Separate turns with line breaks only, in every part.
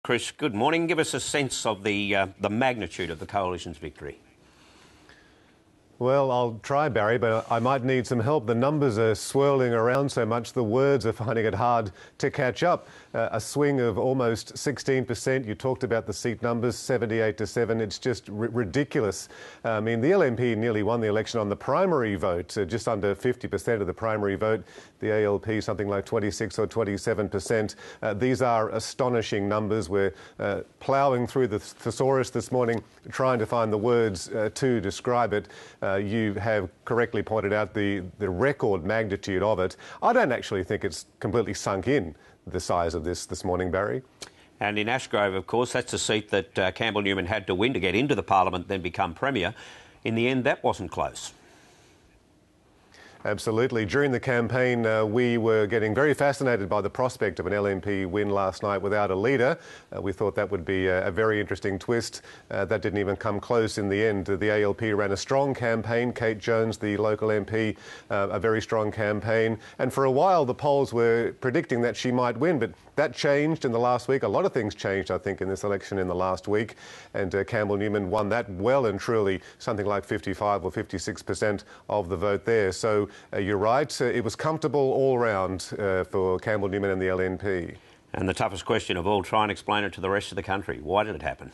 Chris, good morning. Give us a sense of the magnitude of the Coalition's victory.
Well, I'll try, Barry, but I might need some help. The numbers are swirling around so much, the words are finding it hard to catch up. A swing of almost 16%. You talked about the seat numbers, 78-7. It's just ridiculous. I mean, the LNP nearly won the election on the primary vote, just under 50% of the primary vote. The ALP, something like 26 or 27%. These are astonishing numbers. We're ploughing through the thesaurus this morning, trying to find the words to describe it. You have correctly pointed out the record magnitude of it. I don't actually think it's completely sunk in, the size of this morning, Barry.
And in Ashgrove, of course, that's a seat that Campbell Newman had to win to get into the parliament, then become Premier. In the end, that wasn't close. Absolutely. During the campaign, we were getting very fascinated by the prospect of an LNP win last night without a leader. We thought that would be a very interesting twist. That didn't even come close in the end. The ALP ran a strong campaign. Kate Jones, the local MP, a very strong campaign. And for a while, the polls were predicting that she might win, but that changed in the last week. A lot of things changed, I think, in this election in the last week. And Campbell Newman won that well and truly, something like 55 or 56% of the vote there. So you're right, it was comfortable all round for Campbell Newman and the LNP. And the toughest question of all, try and explain it to the rest of the country. Why did it happen?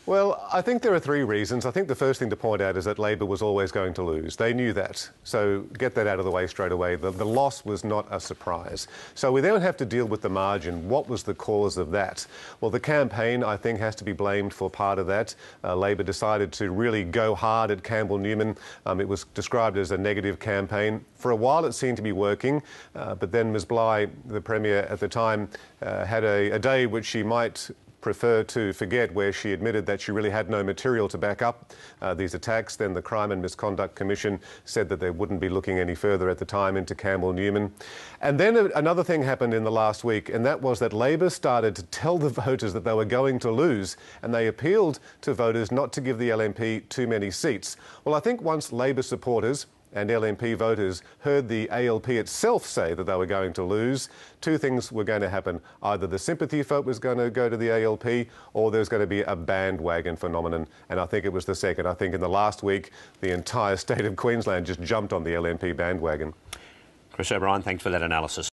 Well, I think there are three reasons. I think the first thing to point out is that Labor was always going to lose. They knew that. So get that out of the way straight away. The loss was not a surprise. So we then have to deal with the margin. What was the cause of that? Well, the campaign, I think, has to be blamed for part of that. Labor decided to really go hard at Campbell Newman. It was described as a negative campaign. For a while, it seemed to be working. But then Ms Bligh, the Premier at the time, had a day which she might prefer to forget, where she admitted that she really had no material to back up these attacks. Then the Crime and Misconduct Commission said that they wouldn't be looking any further at the time into Campbell Newman. And then another thing happened in the last week, and that was that Labor started to tell the voters that they were going to lose, and they appealed to voters not to give the LNP too many seats. Well, I think once Labor supporters and LNP voters heard the ALP itself say that they were going to lose, two things were going to happen. Either the sympathy vote was going to go to the ALP, or there's going to be a bandwagon phenomenon. And I think it was the second. I think in the last week, the entire state of Queensland just jumped on the LNP bandwagon.
Chris O'Brien, thanks for that analysis.